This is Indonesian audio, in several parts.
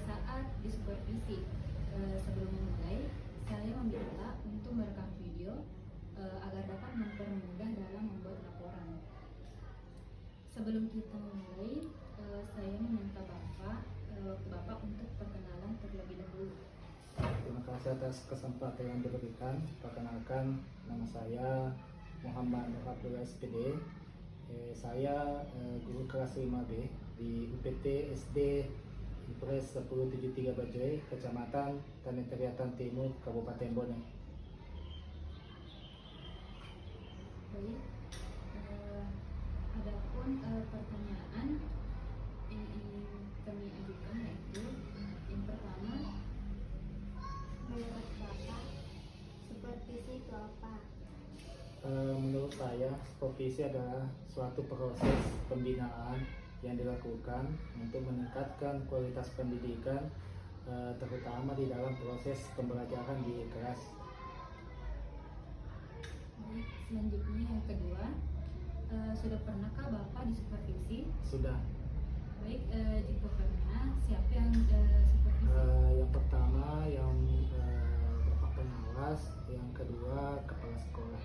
saat disupervisi. Sebelum memulai, saya meminta untuk merekam video agar dapat mempermudah dalam membuat laporan. Sebelum kita memulai, saya meminta Bapak untuk perkenalan terlebih dahulu. Terima kasih atas kesempatan yang diberikan. Perkenalkan, nama saya Muhammad Abdullah SPD. Saya guru kelas 5B di UPT SD Impres 1073 Bajoy, Kecamatan Tanah Teriatan Timur, Kabupaten Bone. Baik, adapun pertanyaan yang ingin kami ajukan yaitu yang pertama, Menurut Bapak, supervisi itu apa? Menurut saya, supervisi adalah suatu proses pembinaan yang dilakukan untuk meningkatkan kualitas pendidikan, terutama di dalam proses pembelajaran di kelas. baik, selanjutnya yang kedua, sudah pernahkah Bapak disupervisi? Sudah. Baik, jika pernah, siapa yang supervisi? Yang pertama yang Bapak pengawas, yang kedua kepala sekolah.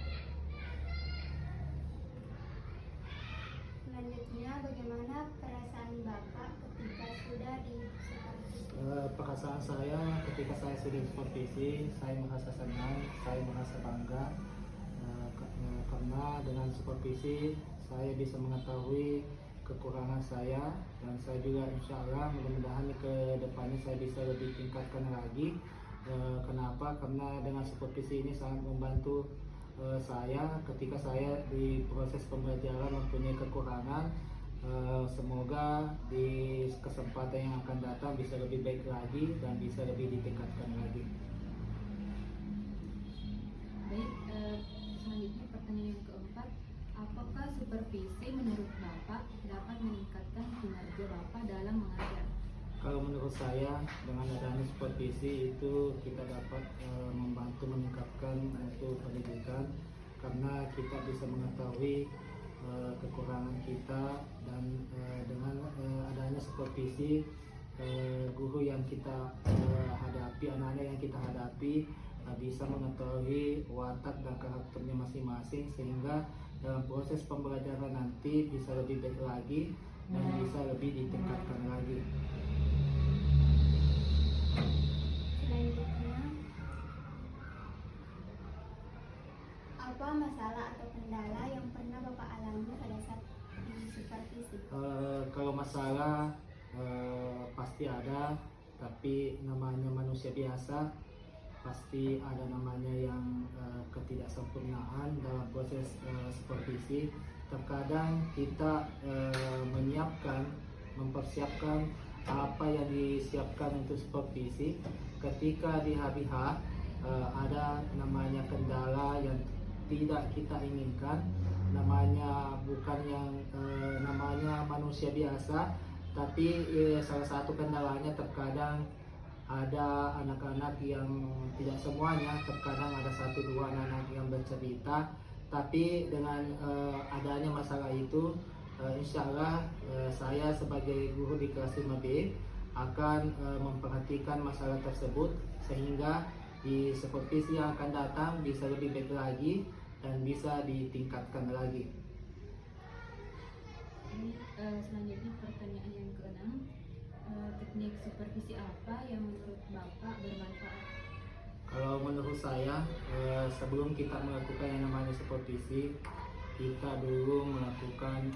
Selanjutnya, bagaimana perasaan Bapak ketika sudah disupervisi? Perasaan saya ketika saya sudah disupervisi, saya merasa senang, saya merasa bangga karena dengan supervisi saya bisa mengetahui kekurangan saya, dan saya juga insya Allah mudah-mudahan ke depannya saya bisa lebih tingkatkan lagi. Kenapa? Karena dengan supervisi ini sangat membantu saya ketika saya di proses pembelajaran mempunyai kekurangan. Semoga di kesempatan yang akan datang bisa lebih baik lagi dan bisa lebih ditingkatkan lagi. Baik, selanjutnya pertanyaan yang keempat, apakah supervisi menurut Bapak dapat meningkatkan kinerja Bapak dalam mengajar? Kalau menurut saya, dengan adanya supervisi itu kita dapat membantu meningkatkan untuk pendidikan, karena kita bisa mengetahui kekurangan kita, dan dengan adanya supervisi guru yang kita hadapi, anak-anak yang kita hadapi bisa mengetahui watak dan karakternya masing-masing, sehingga dalam proses pembelajaran nanti bisa lebih baik lagi dan bisa lebih ditingkatkan lagi. Selanjutnya, apa masalah atau kendala yang pernah Bapak alami pada saat disupervisi? Kalau masalah pasti ada, tapi namanya manusia biasa, pasti ada namanya yang ketidaksempurnaan dalam proses supervisi. Terkadang kita mempersiapkan apa yang disiapkan untuk supervisi, ketika di hari H ada namanya kendala yang tidak kita inginkan, namanya bukan yang namanya manusia biasa, tapi salah satu kendalanya terkadang ada anak-anak yang tidak semuanya, terkadang ada 1-2 anak-anak yang bercerita, tapi dengan adanya masalah itu, insya Allah saya sebagai guru di kelas 5B akan memperhatikan masalah tersebut, sehingga di supervisi yang akan datang bisa lebih baik lagi dan bisa ditingkatkan lagi. Selanjutnya pertanyaan yang keenam, teknik supervisi apa yang menurut Bapak bermanfaat? Kalau menurut saya, sebelum kita melakukan yang namanya supervisi, kita dulu melakukan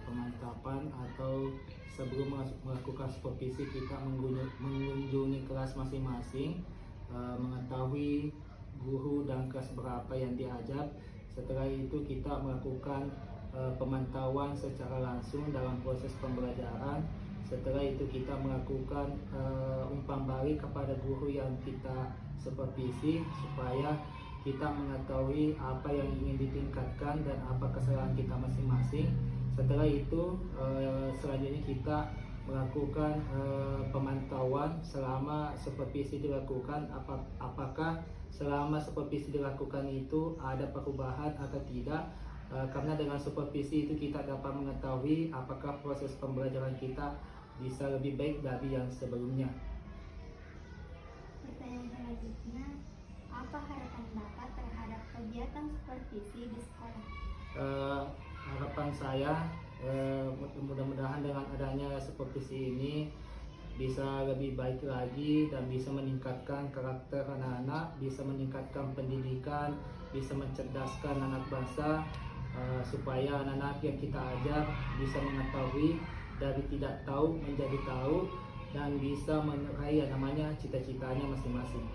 pemantapan, atau sebelum melakukan supervisi kita mengunjungi kelas masing-masing, mengetahui guru dan kelas berapa yang diajar. Setelah itu kita melakukan pemantauan secara langsung dalam proses pembelajaran. Setelah itu kita melakukan umpan balik kepada guru yang kita supervisi, supaya kita mengetahui apa yang ingin ditingkatkan dan apa kesalahan kita masing-masing. Setelah itu selanjutnya kita melakukan pemantauan selama supervisi dilakukan, apakah selama supervisi dilakukan itu ada perubahan atau tidak. Karena dengan supervisi itu kita dapat mengetahui apakah proses pembelajaran kita bisa lebih baik dari yang sebelumnya. Pertanyaan selanjutnya, apa harapan Bapak terhadap kegiatan supervisi di sekolah? Harapan saya mudah-mudahan dengan adanya supervisi ini bisa lebih baik lagi dan bisa meningkatkan karakter anak-anak, bisa meningkatkan pendidikan, bisa mencerdaskan anak bangsa, supaya anak-anak yang kita ajar bisa mengetahui dari tidak tahu menjadi tahu dan bisa meraih yang namanya cita-citanya masing-masing.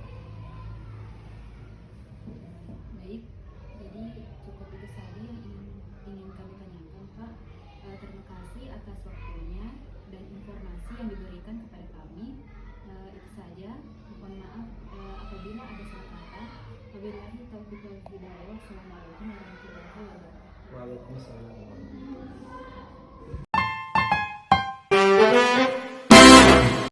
Baik, jadi cukup itu saja yang ingin kami tanyakan, Pak. Terima kasih atas waktunya dan informasi yang diberikan kepada kami. Itu saja. Mohon maaf apabila ada salah kata. Wabillahi taufiq wal hidayah. Wassalamualaikum warahmatullahi wabarakatuh. Waalaikumsalam.